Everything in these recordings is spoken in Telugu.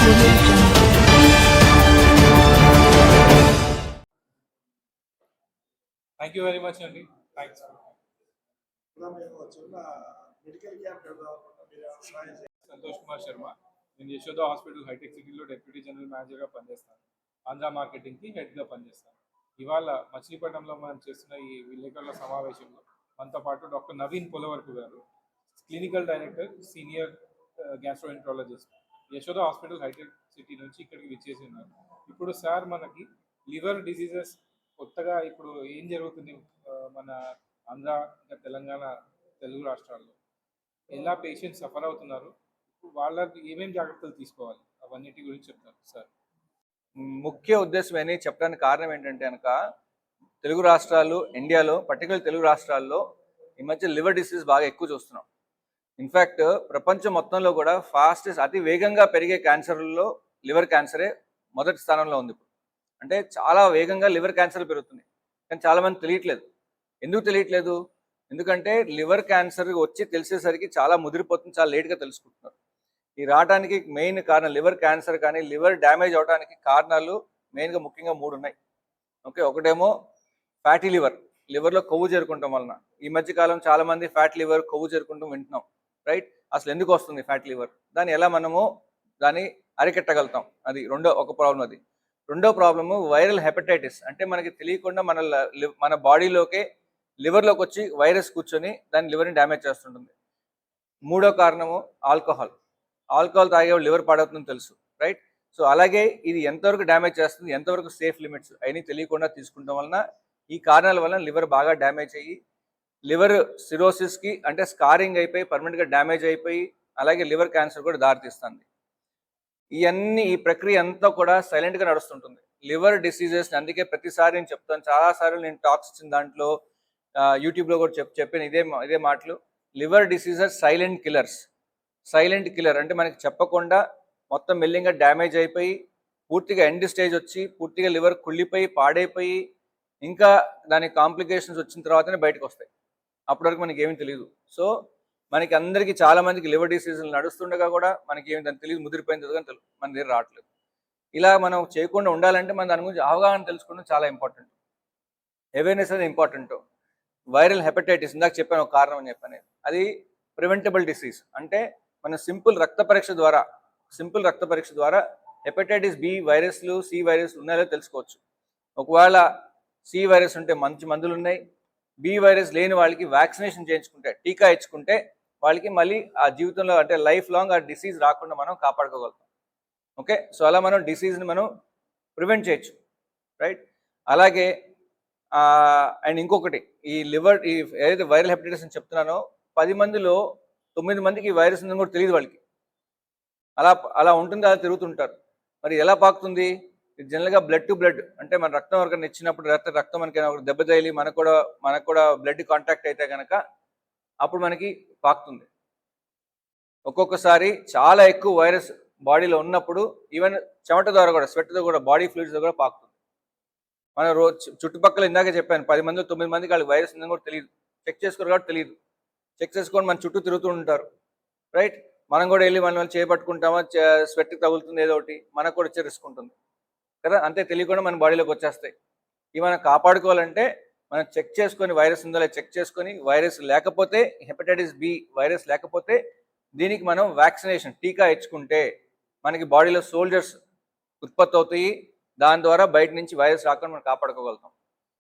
Thank you very much, Andy. Thanks. Santosh Kumar Sharma. నేను యశోద హాస్పిటల్ హైటెక్ సిటీలో డిప్యూటీ జనరల్ మేనేజర్గా పనిచేస్తాను. ఆంధ్ర మార్కెటింగ్కి హెడ్గా పనిచేస్తాను. ఇవాళ మచిలీపట్నంలో మనం చేస్తున్న ఈ విలేకరుల సమావేశంలో మనతో పాటు డాక్టర్ నవీన్ పొలవరపు గారు, clinical director, senior gastroenterologist, Yashoda hospital హైటెక్ సిటీ నుంచి ఇక్కడికి విచ్చేసి ఉన్నారు. ఇప్పుడు సార్ మనకి లివర్ డిసీజెస్ కొత్తగా ఇప్పుడు ఏం జరుగుతుంది మన ఆంధ్ర, తెలంగాణ, తెలుగు రాష్ట్రాల్లో ఎలా పేషెంట్స్ సఫర్ అవుతున్నారు, వాళ్ళకి ఏమేమి జాగ్రత్తలు తీసుకోవాలి అవన్నిటి గురించి చెప్తారు సార్. ముఖ్య ఉద్దేశం అని చెప్పడానికి కారణం ఏంటంటే కనుక తెలుగు రాష్ట్రాలు, ఇండియాలో పర్టికులర్ తెలుగు రాష్ట్రాల్లో ఈ మధ్య లివర్ డిసీజ్ బాగా ఎక్కువ చూస్తున్నాం. ఇన్ఫ్యాక్ట్ ప్రపంచం మొత్తంలో కూడా ఫాస్టెస్ట్ అతి వేగంగా పెరిగే క్యాన్సర్లలో లివర్ క్యాన్సరే మొదటి స్థానంలో ఉంది. అంటే చాలా వేగంగా లివర్ క్యాన్సర్ పెరుగుతుంది, కానీ చాలామంది తెలియట్లేదు. ఎందుకు తెలియట్లేదు? ఎందుకంటే లివర్ క్యాన్సర్ వచ్చి తెలిసేసరికి చాలా ముదిరిపోతుంది, చాలా లేట్గా తెలుసుకుంటున్నారు. ఈ రావడానికి మెయిన్ కారణం లివర్ క్యాన్సర్ కానీ లివర్ డ్యామేజ్ అవడానికి కారణాలు మెయిన్గా ముఖ్యంగా 3 ఉన్నాయి. ఓకే, ఒకటేమో ఫ్యాటీ లివర్, లివర్లో కొవ్వు చేరుకుంటాం వలన. ఈ మధ్యకాలం చాలామంది ఫ్యాట్ లివర్, కొవ్వు చేరుకుంటాం వింటున్నాం, రైట్? అసలు ఎందుకు వస్తుంది ఫ్యాటీ లివర్, దాన్ని ఎలా మనము దాన్ని అరికట్టగలుగుతాం, అది ఒక ప్రాబ్లం. అది రెండో ప్రాబ్లము వైరల్ హెపటైటిస్. అంటే మనకి తెలియకుండా మన బాడీలోకే లివర్లోకి వచ్చి వైరస్ కూర్చొని దాని లివర్ని డ్యామేజ్ చేస్తుంటుంది. మూడో కారణము ఆల్కహాల్ తాగే లివర్ పాడవుతుందని తెలుసు, రైట్? సో అలాగే ఇది ఎంతవరకు డ్యామేజ్ చేస్తుంది, ఎంతవరకు సేఫ్ లిమిట్స్ అవన్నీ తెలియకుండా తీసుకుంటాం వలన ఈ కారణాల వలన లివర్ బాగా డ్యామేజ్ అయ్యి లివర్ సిరోసిస్కి అంటే స్కారింగ్ అయిపోయి పర్మనెంట్గా డ్యామేజ్ అయిపోయి అలాగే లివర్ క్యాన్సర్ కూడా దారితీస్తుంది. ఈ ప్రక్రియ అంతా కూడా సైలెంట్గా నడుస్తుంటుంది లివర్ డిసీజెస్ని. అందుకే ప్రతిసారి నేను చెప్తాను, చాలాసార్లు నేను టాక్స్ ఇచ్చిన దాంట్లో యూట్యూబ్లో కూడా చెప్పాను ఇదే మాటలు. లివర్ డిసీజెస్ సైలెంట్ కిల్లర్ అంటే మనకి చెప్పకుండా మొత్తం మెల్లింగా డ్యామేజ్ అయిపోయి పూర్తిగా ఎండ్ స్టేజ్ వచ్చి పూర్తిగా లివర్ కుళ్ళిపోయి పాడైపోయి ఇంకా దానికి కాంప్లికేషన్స్ వచ్చిన తర్వాతనే బయటకు వస్తాయి. అప్పటి వరకు మనకి ఏమీ తెలియదు. సో మనకి అందరికీ చాలా మందికి లివర్ డిసీజులు నడుస్తుండగా కూడా మనకి ఏమి దాన్ని తెలియదు, ముదిరిపోయిన తర్వాత కానీ మన దగ్గర రావట్లేదు. ఇలా మనం చేయకుండా ఉండాలంటే మన దాని గురించి అవగాహన తెలుసుకోవడం చాలా ఇంపార్టెంట్, అవేర్నెస్ అనేది ఇంపార్టెంట్. వైరల్ హెపటైటిస్ ఇందాక చెప్పాను, ఒక కారణం అని చెప్పాను. అది ప్రివెంటబుల్ డిసీజ్. అంటే మన సింపుల్ రక్త పరీక్ష ద్వారా హెపటైటిస్ బి వైరస్లు, సి వైరస్లు ఉన్నాయో తెలుసుకోవచ్చు. ఒకవేళ సి వైరస్ ఉంటే మంచి మందులు ఉన్నాయి, బి వైరస్ లేని వాళ్ళకి వ్యాక్సినేషన్ చేయించుకుంటే, టీకా ఇచ్చుకుంటే వాళ్ళకి మళ్ళీ ఆ జీవితంలో అంటే లైఫ్ లాంగ్ ఆ డిసీజ్ రాకుండా మనం కాపాడుకోగలుగుతాం. ఓకే, సో అలా మనం డిసీజ్ని మనం ప్రివెంట్ చేయొచ్చు, రైట్? అలాగే అండ్ ఇంకొకటి, ఏదైతే వైరల్ హెపటైటిస్ అని చెప్తున్నానో 10 మందిలో 9 మందికి వైరస్ ఉందని కూడా తెలియదు వాళ్ళకి. అలా ఉంటుంది, అలా తిరుగుతుంటారు. మరి ఎలా పాకుతుంది? జనరల్గా బ్లడ్ టు బ్లడ్ అంటే మన రక్తం ఎవరికైనా ఇచ్చినప్పుడు రక్తం మనకైనా ఒక దెబ్బ తగిలి మనకు కూడా బ్లడ్ కాంటాక్ట్ అయితే కనుక అప్పుడు మనకి పాకుతుంది. ఒక్కొక్కసారి చాలా ఎక్కువ వైరస్ బాడీలో ఉన్నప్పుడు ఈవెన్ చెమట ద్వారా కూడా, స్వెట్తో కూడా, బాడీ ఫ్లూయిడ్స్ కూడా పాకుతుంది. మన చుట్టుపక్కల ఇందాకే చెప్పాను 10 మంది 9 మందికి వాళ్ళకి వైరస్ ఉందని కూడా తెలియదు, చెక్ చేసుకోరు కాబట్టి తెలియదు. చెక్ చేసుకొని మన చుట్టూ తిరుగుతూ ఉంటారు, రైట్? మనం కూడా వెళ్ళి మనం చేపట్టుకుంటామా, స్వెట్కి తగులుతుంది ఏదో ఒకటి, మనకు కూడా వచ్చే రిస్క్ ఉంటుంది కదా. అంతే తెలియకుండా మన బాడీలోకి వచ్చేస్తాయి. ఇవి మనం కాపాడుకోవాలంటే మనం చెక్ చేసుకొని వైరస్ ఉందో లేదా చెక్ చేసుకొని, వైరస్ లేకపోతే హెపటైటిస్ బి వైరస్ లేకపోతే దీనికి మనం వ్యాక్సినేషన్ టీకా ఇచ్చుకుంటే మనకి బాడీలో సోల్జర్స్ ఉత్పత్తి అవుతాయి. దాని ద్వారా బయట నుంచి వైరస్ రాకుండా మనం కాపాడుకోగలుగుతాం.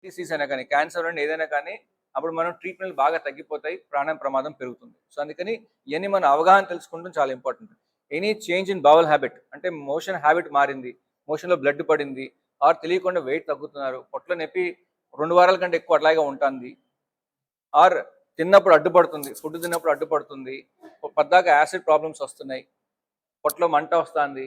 డిసీజ్ అయినా కానీ, క్యాన్సర్ అండ్ ఏదైనా కానీ అప్పుడు మనం ట్రీట్మెంట్ బాగా తగ్గిపోతాయి, ప్రాణ ప్రమాదం పెరుగుతుంది. సో అందుకని ఇవన్నీ మనం అవగాహన తెలుసుకుంటాం చాలా important. Any change in bowel habit అంటే మోషన్ హ్యాబిట్ మారింది, మోషన్లో బ్లడ్ పడింది, ఆర్ తెలియకుండా వెయిట్ తగ్గుతున్నారు, పొట్ల నొప్పి 2 వారాల కంటే ఎక్కువ అట్లాగే ఉంటుంది, ఆర్ తిన్నప్పుడు అడ్డుపడుతుంది, ఫుడ్ తిన్నప్పుడు అడ్డుపడుతుంది, పద్దాక యాసిడ్ ప్రాబ్లమ్స్ వస్తున్నాయి, పొట్టలో మంట వస్తుంది,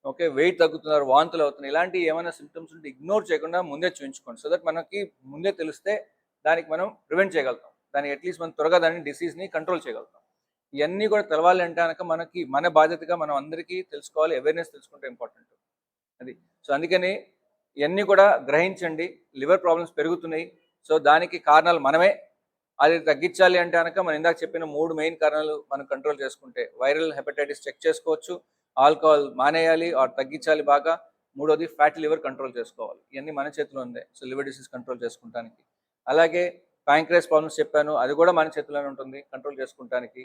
ఓకే, వెయిట్ తగ్గుతున్నారు, వాంతులు అవుతున్నాయి, ఇలాంటి ఏమైనా సిమ్టమ్స్ ఉంటే ఇగ్నోర్ చేయకుండా ముందే చూపించుకోండి. సో దట్ మనకి ముందే తెలిస్తే దానికి మనం ప్రివెంట్ చేయగలుగుతాం, దానికి అట్లీస్ట్ మనం త్వరగా దాన్ని డిసీజ్ని కంట్రోల్ చేయగలుగుతాం. ఇవన్నీ కూడా తెలవాలి అంటే కనుక మనకి మన బాధ్యతగా మనం అందరికీ తెలుసుకోవాలి, అవేర్నెస్ తెలుసుకుంటే ఇంపార్టెంట్ అది. సో అందుకని ఇవన్నీ కూడా గ్రహించండి. లివర్ ప్రాబ్లమ్స్ పెరుగుతున్నాయి, సో దానికి కారణాలు మనమే. అది తగ్గించాలి అంటే కనుక మనం ఇందాక చెప్పిన 3 మెయిన్ కారణాలు మనం కంట్రోల్ చేసుకుంటే వైరల్ హెపటైటిస్ చెక్ చేసుకోవచ్చు, ఆల్కహాల్ మానేయాలి ఆర్ తగ్గించాలి బాగా. మూడోది ఫ్యాటీ లివర్ కంట్రోల్ చేసుకోవాలి. ఇవన్నీ మన చేతిలో ఉంది. సో లివర్ డిసీజ్ కంట్రోల్ చేసుకుంటానికి. అలాగే ప్యాంక్రియాస్ ప్రాబ్లమ్స్ చెప్పాను, అది కూడా మన చేతిలోనే ఉంటుంది కంట్రోల్ చేసుకుంటానికి.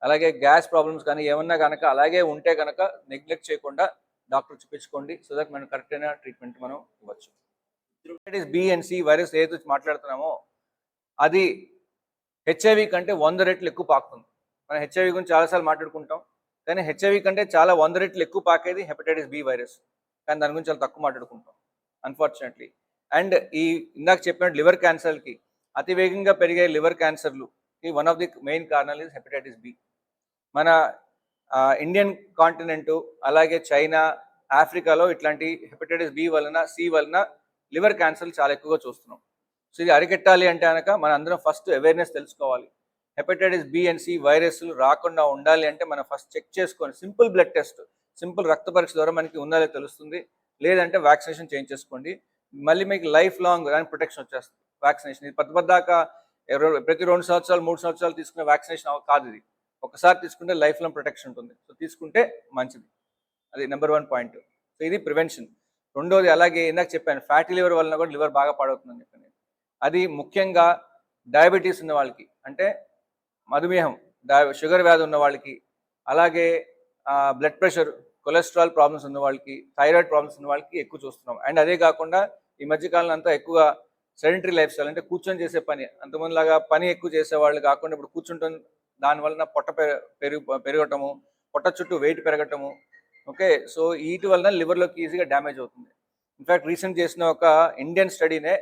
అలాగే గ్యాస్ ప్రాబ్లమ్స్ కానీ ఏమన్నా కనుక అలాగే ఉంటే కనుక నెగ్లెక్ట్ చేయకుండా డాక్టర్ చూపించుకోండి. సో దట్ మనం కరెక్ట్ అయిన ట్రీట్మెంట్ మనం ఇవ్వచ్చు. Hepatitis B and C virus ఏదైతే మాట్లాడుతున్నామో అది హెచ్ఐవి కంటే 100 రెట్లు ఎక్కువ పాకుతుంది. మనం హెచ్ఐవి గురించి చాలాసార్లు మాట్లాడుకుంటాం, కానీ హెచ్ఐవి కంటే చాలా 100 రెట్లు ఎక్కువ పాకేది హెపటైటిస్ బి వైరస్. కానీ దాని గురించి చాలా తక్కువ మాట్లాడుకుంటాం అన్ఫార్చునేట్లీ. అండ్ ఈ ఇందాక చెప్పినట్టు లివర్ క్యాన్సర్కి అతి వేగంగా పెరిగే లివర్ క్యాన్సర్లుకి వన్ ఆఫ్ ది మెయిన్ కారణాలు ఇస్ హెపటైటిస్ బి. మన ఇండియన్ కాంటినెంటు అలాగే చైనా, ఆఫ్రికాలో ఇట్లాంటి హెపటైటిస్ బి వలన, సి వలన లివర్ క్యాన్సర్లు చాలా ఎక్కువగా చూస్తున్నాం. సో ఇది అరికెట్టాలి అంటే కనుక మన అందరం ఫస్ట్ అవేర్నెస్ తెలుసుకోవాలి. హెపటైటిస్ బి అండ్ సి వైరస్లు రాకుండా ఉండాలి అంటే మనం ఫస్ట్ చెక్ చేసుకొని సింపుల్ బ్లడ్ టెస్ట్, సింపుల్ రక్త పరీక్ష ద్వారా మనకి ఉండాలో తెలుస్తుంది. లేదంటే వ్యాక్సినేషన్ చేయించేసుకోండి. మళ్ళీ మీకు లైఫ్ లాంగ్ దాని ప్రొటెక్షన్ వచ్చేస్తుంది వ్యాక్సినేషన్. ఇది పద్దాకా ప్రతి 2 సంవత్సరాలు 3 సంవత్సరాలు తీసుకునే వ్యాక్సినేషన్ కాదు ఇది. ఒకసారి తీసుకుంటే లైఫ్ లాంగ్ ప్రొటెక్షన్ ఉంటుంది. సో తీసుకుంటే మంచిది. అది నెంబర్ 1 పాయింట్. సో ఇది ప్రివెన్షన్. రెండోది అలాగే ఇందాక చెప్పాను ఫ్యాటీ లివర్ వలన కూడా లివర్ బాగా పాడవుతుందని చెప్పాను. అది ముఖ్యంగా డయాబెటీస్ ఉన్న వాళ్ళకి, అంటే మధుమేహం, షుగర్ వ్యాధి ఉన్న వాళ్ళకి, అలాగే బ్లడ్ ప్రెషర్, కొలెస్ట్రాల్ ప్రాబ్లమ్స్ ఉన్న వాళ్ళకి, థైరాయిడ్ ప్రాబ్లమ్స్ ఉన్న వాళ్ళకి ఎక్కువ చూస్తున్నాం. అండ్ అదే కాకుండా ఈ మధ్యకాలం అంతా ఎక్కువగా సెడెంటరీ లైఫ్ స్టైల్, అంటే కూర్చొని చేసే పని, అంతమందిలాగా పని ఎక్కువ చేసేవాళ్ళు కాకుండా ఇప్పుడు కూర్చుంటాం, దానివలన పొట్ట పెరగటము, పొట్ట చుట్టూ వెయిట్ పెరగటము. ఓకే, సో వీటి వలన లివర్లోకి ఈజీగా డ్యామేజ్ అవుతుంది. ఇన్ఫ్యాక్ట్ రీసెంట్ చేసిన ఒక ఇండియన్ స్టడీనే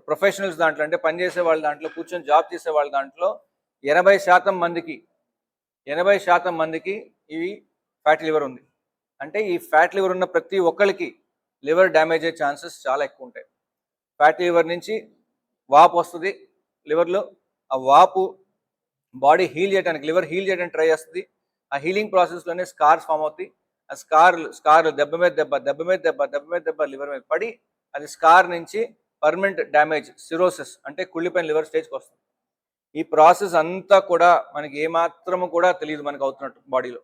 ప్రొఫెషనల్స్ దాంట్లో, అంటే పనిచేసే వాళ్ళ దాంట్లో, కూర్చొని జాబ్ చేసే వాళ్ళ దాంట్లో 80% మందికి ఇవి ఫ్యాటీ లివర్ ఉంది. అంటే ఈ ఫ్యాట్ లివర్ ఉన్న ప్రతి ఒక్కరికి లివర్ డ్యామేజ్ అయ్యే ఛాన్సెస్ చాలా ఎక్కువ ఉంటాయి. ఫ్యాటీ లివర్ నుంచి వాపు వస్తుంది లివర్లో. ఆ వాపు బాడీ హీల్ చేయడానికి, లివర్ హీల్ చేయడానికి ట్రై చేస్తుంది. ఆ హీలింగ్ ప్రాసెస్లోనే స్కార్స్ ఫామ్ అవుతాయి. ఆ స్కార్ దెబ్బ మీద దెబ్బ లివర్ మీద పడి అది స్కార్ నుంచి పర్మనెంట్ డ్యామేజ్, సిరోసిస్, అంటే కుళ్ళిపోయిన లివర్ స్టేజ్కి వస్తుంది. ఈ ప్రాసెస్ అంతా కూడా మనకి ఏమాత్రము కూడా తెలియదు, మనకు అవుతున్నట్టు బాడీలో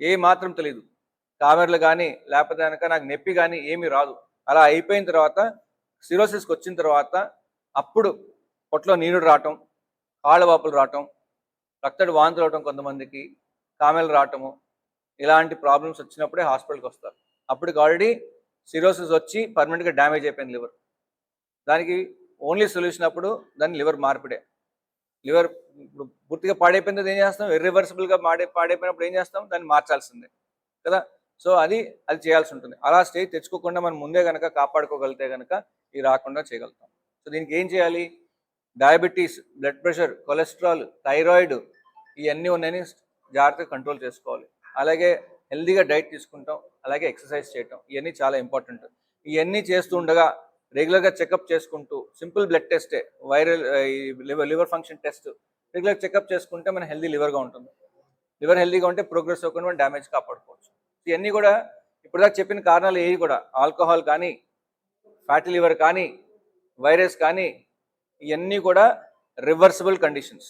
ఏమాత్రం తెలియదు. కామెర్లు కానీ లేకపోతే కనుక నాకు నొప్పి కానీ ఏమీ రాదు. అలా అయిపోయిన తర్వాత సిరోసిస్కి వచ్చిన తర్వాత అప్పుడు పొట్టలో నీరు రావటం, కాళ్ళ వాపులు రావటం, రక్తడి వాంతులు అవటం, కొంతమందికి కామెలు రావటము, ఇలాంటి ప్రాబ్లమ్స్ వచ్చినప్పుడే హాస్పిటల్కి వస్తారు. అప్పటికి ఆల్రెడీ సిరోసిస్ వచ్చి పర్మనెంట్గా డ్యామేజ్ అయిపోయింది లివర్. దానికి ఓన్లీ సొల్యూషన్ అప్పుడు దాన్ని లివర్ మార్పిడే. లివర్ ఇప్పుడు పూర్తిగా పాడైపోయింది, ఏం చేస్తాం? ఇర్రివర్సిబుల్గా పాడైపోయినప్పుడు ఏం చేస్తాం? దాన్ని మార్చాల్సిందే కదా. సో అది చేయాల్సి ఉంటుంది. అలా స్టేజ్ తెచ్చుకోకుండా మనం ముందే కనుక కాపాడుకోగలిగితే కనుక ఇది రాకుండా చేయగలుగుతాం. సో దీనికి ఏం చేయాలి? Diabetes, blood pressure, cholesterol, thyroid ఇవన్నీ ఉన్నాయని జాగ్రత్తగా కంట్రోల్ చేసుకోవాలి. అలాగే హెల్దీగా డైట్ తీసుకుంటాం, అలాగే ఎక్సర్సైజ్ చేయటం, ఇవన్నీ చాలా ఇంపార్టెంట్. ఇవన్నీ చేస్తూ ఉండగా రెగ్యులర్గా చెకప్ చేసుకుంటూ, సింపుల్ బ్లడ్ టెస్టే, viral liver function test regular checkup చేసుకుంటే మన హెల్దీ లివర్గా ఉంటుంది. లివర్ హెల్దీగా ఉంటే ప్రోగ్రెస్ అవ్వకుండా మనం డ్యామేజ్ కాపాడుకోవచ్చు. ఇవన్నీ కూడా ఇప్పుడు దాకా చెప్పిన కారణాలు ఏవి కూడా, ఆల్కహాల్ కానీ, ఫ్యాటీ లివర్ కానీ, వైరస్ కానీ, ఇవన్నీ కూడా రివర్సిబుల్ కండిషన్స్.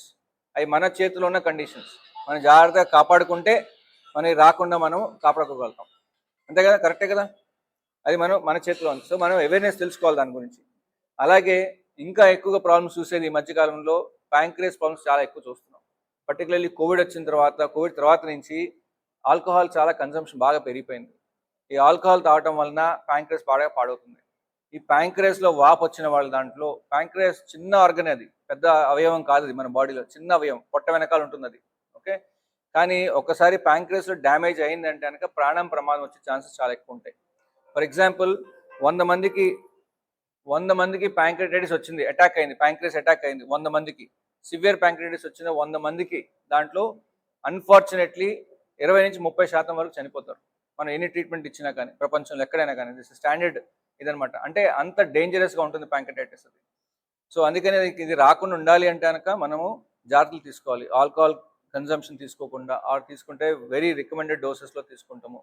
అవి మన చేతిలో ఉన్న కండిషన్స్. మనం జాగ్రత్తగా కాపాడుకుంటే మనకి రాకుండా మనం కాపాడుకోగలుగుతాం. అంతే కదా, కరెక్టే కదా. అది మన చేతిలో ఉంది. సో మనం అవేర్నెస్ తెలుసుకోవాలి దాని గురించి. అలాగే ఇంకా ఎక్కువగా ప్రాబ్లమ్స్ చూసేది ఈ మధ్యకాలంలో ప్యాంక్రియాస్ ప్రాబ్లమ్స్ చాలా ఎక్కువ చూస్తున్నాం. పర్టికులర్లీ కోవిడ్ తర్వాత నుంచి ఆల్కహాల్ చాలా కన్సంప్షన్ బాగా పెరిగిపోయింది. ఈ ఆల్కహాల్ తాగటం వలన ప్యాంక్రియాస్ బాగా పాడవుతుంది. ఈ ప్యాంక్రియాస్లో వాపు వచ్చిన వాళ్ళ దాంట్లో, ప్యాంక్రియాస్ చిన్న ఆర్గన్, అది పెద్ద అవయవం కాదు, అది మన బాడీలో చిన్న అవయవం, పొట్ట వెనకాల ఉంటుంది అది. ఓకే, కానీ ఒకసారి ప్యాంక్రియాస్లో డ్యామేజ్ అయిందంటే కనుక ప్రాణం ప్రమాదం వచ్చే ఛాన్సెస్ చాలా ఎక్కువ ఉంటాయి. ఫర్ ఎగ్జాంపుల్ 100 మందికి ప్యాంక్రియాటైటిస్ వచ్చింది, అటాక్ అయింది, ప్యాంక్రియాస్ అటాక్ అయింది 100 మందికి, సివియర్ ప్యాంక్రియాటైటిస్ వచ్చిన 100 మందికి దాంట్లో అన్ఫార్చునేట్లీ 20-30% వరకు చనిపోతారు. మనం ఎన్ని ట్రీట్మెంట్ ఇచ్చినా కానీ, ప్రపంచంలో ఎక్కడైనా కానీ. దిస్ స్టాండర్డ్ ఇదనమాట. అంటే అంత డేంజరస్గా ఉంటుంది ప్యాంక్రియాటైటిస్ అది. సో అందుకని ఇది రాకుండా ఉండాలి అంటే కనుక మనము జాగ్రత్తలు తీసుకోవాలి. ఆల్కహాల్ కన్జంప్షన్ తీసుకోకుండా, తీసుకుంటే వెరీ రికమెండెడ్ డోసెస్లో తీసుకుంటాము.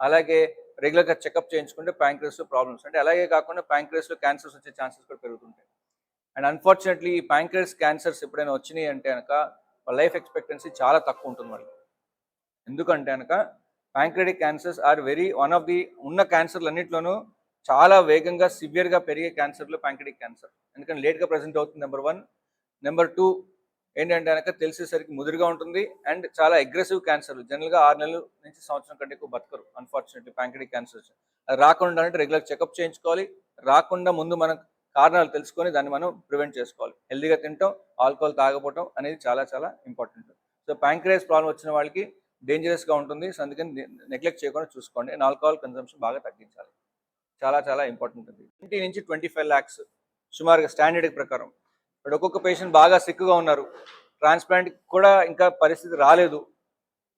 అలాగే రెగ్యులర్గా చెకప్ చేయించుకుంటే ప్యాంక్రియాస్లో ప్రాబ్లమ్స్, అంటే అలాగే కాకుండా ప్యాంక్రియాస్లో క్యాన్సర్స్ వచ్చే ఛాన్సెస్ కూడా పెరుగుతుంటాయి. అండ్ అన్ఫార్చునేట్లీ ఈ ప్యాంక్రియాస్ క్యాన్సర్స్ ఎప్పుడైనా వచ్చినాయి అంటే కనుక వాళ్ళ లైఫ్ ఎక్స్పెక్టెన్సీ చాలా తక్కువ ఉంటుంది వాళ్ళకి. ఎందుకంటే కనుక pancreatic cancers are one of the ఉన్న క్యాన్సర్లు అన్నింటిలోనూ చాలా వేగంగా సివియర్గా పెరిగే క్యాన్సర్లు ప్యాంక్రియాటిక్ క్యాన్సర్. ఎందుకంటే లేట్గా ప్రజెంట్ అవుతుంది, నెంబర్ 1. నెంబర్ 2 ఏంటంటే కనుక తెలిసేసరికి ముదురుగా ఉంటుంది అండ్ చాలా అగ్రెసివ్ క్యాన్సర్లు. జనరల్గా 6 నెలల నుంచి సంవత్సరం కంటే ఎక్కువ బతకరు అన్ఫార్చునేట్లీ ప్యాంక్రియాటిక్ క్యాన్సర్స్. అది రాకుండా అంటే రెగ్యులర్ చెకప్ చేయించుకోవాలి. రాకుండా ముందు మనం కారణాలు తెలుసుకొని దాన్ని మనం ప్రివెంట్ చేసుకోవాలి. హెల్దీగా తింటాం, ఆల్కహాల్ తాగపోవటం అనేది చాలా చాలా ఇంపార్టెంట్. సో ప్యాంక్రియాస్ ప్రాబ్లం వచ్చిన వాళ్ళకి డేంజరస్గా ఉంటుంది. సో అందుకని నెగ్లెక్ట్ చేయకుండా చూసుకోండి. అండ్ ఆల్కహాల్ కన్సంప్షన్ బాగా తగ్గించాలి, చాలా చాలా ఇంపార్టెంట్. అది 20 నుంచి 25 lakhs సుమారుగా స్టాండర్డ్ ప్రకారం. ఇప్పుడు ఒక్కొక్క పేషెంట్ బాగా సిక్గా ఉన్నారు, ట్రాన్స్ప్లాంట్కి కూడా ఇంకా పరిస్థితి రాలేదు.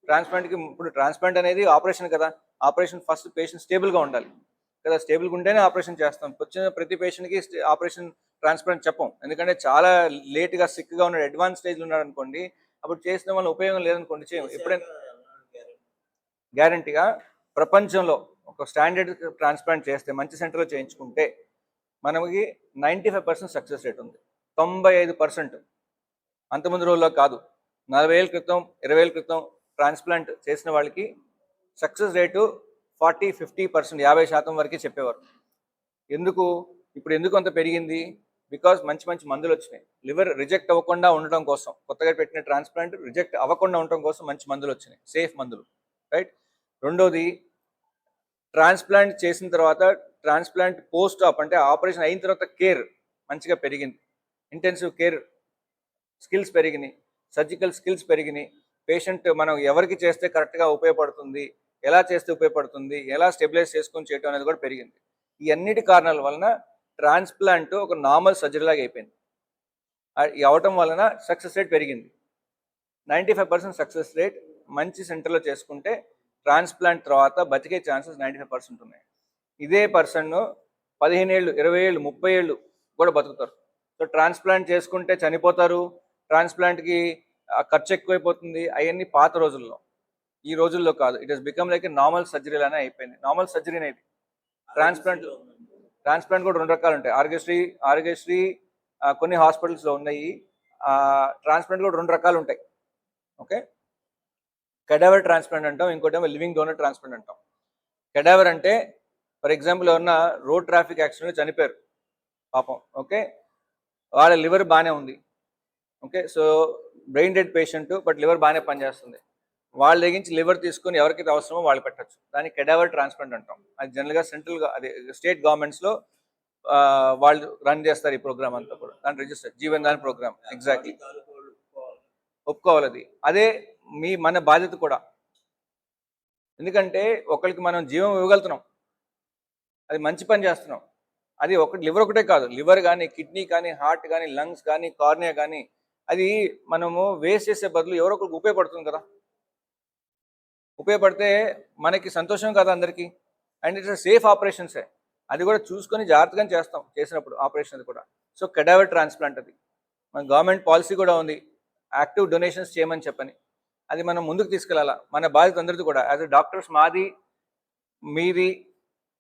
ట్రాన్స్ప్లాంట్కి ఇప్పుడు ట్రాన్స్ప్లాంట్ అనేది ఆపరేషన్ కదా, ఆపరేషన్ ఫస్ట్ పేషెంట్ స్టేబుల్గా ఉండాలి కదా, స్టేబుల్గా ఉంటేనే ఆపరేషన్ చేస్తాం. వచ్చిన ప్రతి పేషెంట్కి ఆపరేషన్ ట్రాన్స్ప్లాంట్ చెప్పం, ఎందుకంటే చాలా లేట్గా సిక్గా ఉన్నాడు, అడ్వాన్స్ స్టేజ్లో ఉన్నాడు అనుకోండి, అప్పుడు చేసిన వల్ల ఉపయోగం లేదనుకోండి చేయం. ఎప్పుడైనా గ్యారంటీగా ప్రపంచంలో ఒక స్టాండర్డ్ ట్రాన్స్ప్లాంట్ చేస్తే మంచి సెంటర్లో చేయించుకుంటే మనకి 95% సక్సెస్ రేట్ ఉంది. 95%. అంతకుముందు రోజుల్లో కాదు, 40 ఏళ్ళ క్రితం 20 ఏళ్ళ క్రితం ట్రాన్స్ప్లాంట్ చేసిన వాళ్ళకి సక్సెస్ రేటు 40-50%, 50% వరకే చెప్పేవారు. ఇప్పుడు ఎందుకు అంత పెరిగింది? బికాజ్ మంచి మంచి మందులు వచ్చినాయి. లివర్ రిజెక్ట్ అవ్వకుండా ఉండటం కోసం, కొత్తగా పెట్టిన ట్రాన్స్ప్లాంట్ రిజెక్ట్ అవ్వకుండా ఉండటం కోసం మంచి మందులు వచ్చినాయి, సేఫ్ మందులు, రైట్. రెండోది, ట్రాన్స్ప్లాంట్ చేసిన తర్వాత ట్రాన్స్ప్లాంట్ పోస్ట్ ఆప్ అంటే ఆపరేషన్ అయిన తర్వాత కేర్ మంచిగా పెరిగింది. ఇంటెన్సివ్ కేర్ స్కిల్స్ పెరిగినాయి, సర్జికల్ స్కిల్స్ పెరిగినాయి. పేషెంట్ మనం ఎవరికి చేస్తే కరెక్ట్గా ఉపయోగపడుతుంది, ఎలా చేస్తే ఉపయోగపడుతుంది, ఎలా స్టెబిలైజ్ చేసుకొని చేయడం అనేది కూడా పెరిగింది. ఈ అన్నిటి కారణాల వలన ట్రాన్స్ప్లాంట్ ఒక నార్మల్ సర్జరీ లాగా అయిపోయింది. అవటం వలన సక్సెస్ రేట్ పెరిగింది. 95% సక్సెస్ రేట్ మంచి సెంటర్లో చేసుకుంటే ట్రాన్స్ప్లాంట్ తర్వాత బతికే ఛాన్సెస్ 95% ఉన్నాయి. ఇదే పర్సన్ 15 ఏళ్ళు, 20 ఏళ్ళు, 30 ఏళ్ళు కూడా బతుకుతారు. సో ట్రాన్స్ప్లాంట్ చేసుకుంటే చనిపోతారు, ట్రాన్స్ప్లాంట్కి ఖర్చు ఎక్కువైపోతుంది, అవన్నీ పాత రోజుల్లో. ఈ రోజుల్లో కాదు, it has become like A normal surgery లానే అయిపోయింది. నార్మల్ సర్జరీ అనేది ట్రాన్స్ప్లాంట్ కూడా 2 రకాలు ఉంటాయి. ఆరోగ్యశ్రీ కొన్ని హాస్పిటల్స్లో ఉన్నాయి. ట్రాన్స్ప్లాంట్ కూడా 2 రకాలు ఉంటాయి. ఓకే, కెడావర్ ట్రాన్స్ప్లాంట్ అంటాం, ఇంకోటేమో లివింగ్ డోనర్ ట్రాన్స్ప్లాంట్ అంటాం. కెడావర్ అంటే ఫర్ ఎగ్జాంపుల్ ఎవరన్నా రోడ్ ట్రాఫిక్ యాక్సిడెంట్లో చనిపోయారు పాపం, ఓకే, వాళ్ళ లివర్ బాగానే ఉంది, okay, so brain dead patient but liver బాగానే పనిచేస్తుంది. వాళ్ళ దగ్గర నుంచి లివర్ తీసుకొని ఎవరికైతే అవసరమో వాళ్ళు పెట్టచ్చు. దాన్ని కెడావర్ ట్రాన్స్ప్లాంట్ అంటాం. అది జనరల్గా సెంట్రల్గా అదే స్టేట్ గవర్నమెంట్స్లో వాళ్ళు రన్ చేస్తారు ఈ ప్రోగ్రామ్ అంతా కూడా. దాని రిజిస్టర్ జీవన్ దాన్ ప్రోగ్రామ్, ఎగ్జాక్ట్లీ ఒప్పుకోవాలి. అది అదే మన బాధ్యత కూడా, ఎందుకంటే ఒకరికి మనం జీవం ఇవ్వగలుగుతున్నాం, అది మంచి పని చేస్తున్నాం. అది లివర్ ఒకటే కాదు, లివర్ కానీ, కిడ్నీ కానీ, హార్ట్ కానీ, లంగ్స్ కానీ, కార్నియా కానీ, అది మనము వేస్ట్ చేసే బదులు ఎవరో ఒకరికి ఉపయోగపడుతుంది కదా. ఉపయోగపడితే మనకి సంతోషం కదా అందరికీ. అండ్ ఇట్స్ సేఫ్ ఆపరేషన్సే, అది కూడా చూసుకొని జాగ్రత్తగా చేస్తాం చేసినప్పుడు ఆపరేషన్. అది కూడా సో కెడావర్ ట్రాన్స్ప్లాంట్ అది మన గవర్నమెంట్ పాలసీ కూడా ఉంది, యాక్టివ్ డొనేషన్స్ చేయమని చెప్పని. అది మనం ముందుకు తీసుకెళ్ళాలా, మన బాధ్యత అందరిది కూడా. యాజ్ ఎ డాక్టర్స్ మాది, మీది,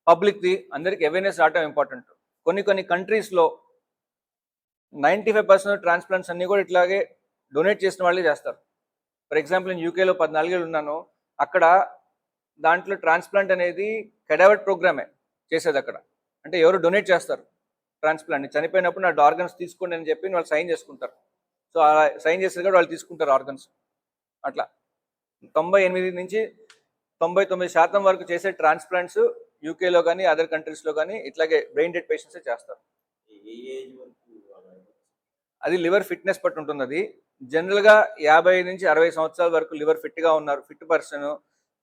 పబ్లిక్ది, అందరికి అవేర్నెస్ రావడం ఇంపార్టెంట్. కొన్ని కంట్రీస్లో 95% ట్రాన్స్ప్లాంట్స్ అన్నీ కూడా ఇట్లాగే డొనేట్ చేసిన వాళ్ళే చేస్తారు. ఫర్ ఎగ్జాంపుల్ నేను యూకేలో 14 ఏళ్ళు ఉన్నాను. అక్కడ దాంట్లో ట్రాన్స్ప్లాంట్ అనేది కెడావర్ ప్రోగ్రామే చేసేది అక్కడ. అంటే ఎవరు డొనేట్ చేస్తారు ట్రాన్స్ప్లాంట్ని, చనిపోయినప్పుడు నా ఆర్గన్స్ తీసుకోండి అని చెప్పి వాళ్ళు సైన్ చేసుకుంటారు. సో అలా సైన్ చేసేది కూడా వాళ్ళు తీసుకుంటారు ఆర్గన్స్. అట్లా 98 నుంచి 99% వరకు చేసే ట్రాన్స్ప్లాంట్స్ యూకేలో కానీ అదర్ కంట్రీస్లో కానీ ఇట్లాగే బ్రెయిన్ డెడ్ పేషెంట్సే చేస్తారు. అది లివర్ ఫిట్నెస్ పట్టు ఉంటుంది. అది జనరల్గా 50 నుంచి 60 సంవత్సరాల వరకు లివర్ ఫిట్గా ఉన్నారు, ఫిట్ పర్సన్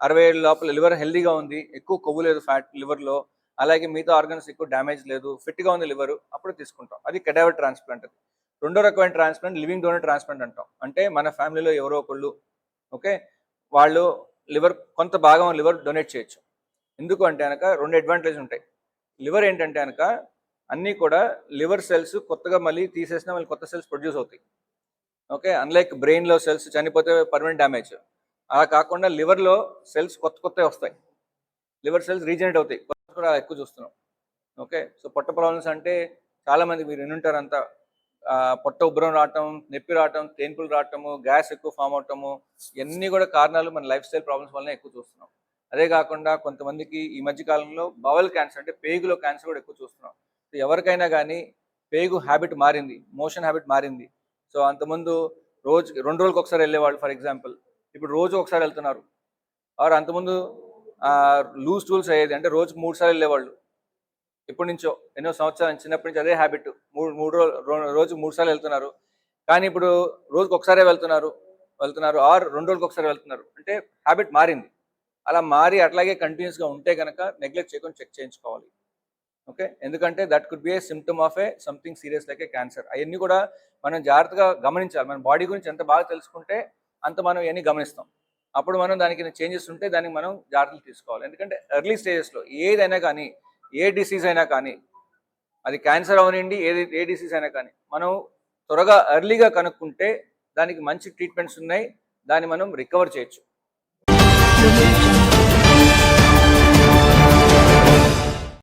60 ఏళ్ళ లోపల లివర్ హెల్దీగా ఉంది, ఎక్కువ కొవ్వు లేదు ఫ్యాట్ లివర్లో, అలాగే మిగతా ఆర్గన్స్ ఎక్కువ డ్యామేజ్ లేదు, ఫిట్గా ఉంది లివర్, అప్పుడు తీసుకుంటాం. అది కెడావర్ ట్రాన్స్ప్లాంట్. అది 2వ రకమైన ట్రాన్స్ప్లాంట్ లివింగ్ డోనర్ ట్రాన్స్ప్లాంట్ అంటాం. అంటే మన ఫ్యామిలీలో ఎవరో ఒకళ్ళు, ఓకే, వాళ్ళు లివర్ కొంత భాగం లివర్ డొనేట్ చేయొచ్చు. ఎందుకు అంటే కనుక 2 అడ్వాంటేజ్ ఉంటాయి. లివర్ ఏంటంటే కనుక అన్నీ కూడా లివర్ సెల్స్ కొత్తగా మళ్ళీ తీసేసినా మళ్ళీ కొత్త సెల్స్ ప్రొడ్యూస్ అవుతాయి, ఓకే. అన్లైక్ బ్రెయిన్లో సెల్స్ చనిపోతే పర్మనెంట్ డ్యామేజ్, అలా కాకుండా లివర్లో సెల్స్ కొత్తవి వస్తాయి, లివర్ సెల్స్ రీజనరేట్ అవుతాయి, కొత్త కూడా ఎక్కువ చూస్తున్నాం, ఓకే. సో పొట్ట ప్రాబ్లమ్స్ అంటే చాలామంది మీరు వినుంటారంతా, పొట్ట ఉబ్బరం రావటం, నొప్పి రావటం, తేన్పులు రావటము, గ్యాస్ ఎక్కువ ఫామ్ అవటము, ఇవన్నీ కూడా కారణాలు మన లైఫ్ స్టైల్ ప్రాబ్లమ్స్ వల్లనే ఎక్కువ చూస్తున్నాం. అదే కాకుండా కొంతమందికి ఈ మధ్య కాలంలో బవల్ క్యాన్సర్ అంటే పేగులో క్యాన్సర్ కూడా ఎక్కువ చూస్తున్నాం. సో ఎవరికైనా కానీ పేగు హ్యాబిట్ మారింది, మోషన్ హ్యాబిట్ మారింది. సో అంతకుముందు రోజు 2 రోజులకు ఒకసారి వెళ్ళేవాళ్ళు ఫర్ ఎగ్జాంపుల్, ఇప్పుడు రోజు ఒకసారి వెళ్తున్నారు. ఆర్ అంతకుముందు లూజ్ టూల్స్ అయ్యేది, అంటే రోజుకు 3 సార్లు వెళ్ళేవాళ్ళు. ఎప్పటి నుంచో ఎన్నో సంవత్సరాలు చిన్నప్పటి నుంచి అదే హ్యాబిట్, రోజు 3 సార్లు వెళ్తున్నారు. కానీ ఇప్పుడు రోజుకు ఒకసారే వెళ్తున్నారు ఆర్ 2 రోజులకు ఒకసారి వెళ్తున్నారు. అంటే హ్యాబిట్ మారింది. అలా మారి అట్లాగే కంటిన్యూస్గా ఉంటే కనుక నెగ్లెక్ట్ చేయకుండా చెక్ చేయించుకోవాలి. ఓకే, ఎందుకంటే that could be A symptom of A something serious like A cancer. అవన్నీ కూడా మనం జాగ్రత్తగా గమనించాలి. మన బాడీ గురించి ఎంత బాగా తెలుసుకుంటే అంత మనం ఇవన్నీ గమనిస్తాం. అప్పుడు మనం దానికి చేంజెస్ ఉంటే దానికి మనం జాగ్రత్తలు తీసుకోవాలి. ఎందుకంటే ఎర్లీ స్టేజెస్లో ఏదైనా కానీ, ఏ డిసీజ్ అయినా కానీ, అది క్యాన్సర్ అవనండి, ఏ డిసీజ్ అయినా కానీ, మనం త్వరగా ఎర్లీగా కనుక్కుంటే దానికి మంచి ట్రీట్మెంట్స్ ఉన్నాయి, దాన్ని మనం రికవర్ చేయొచ్చు.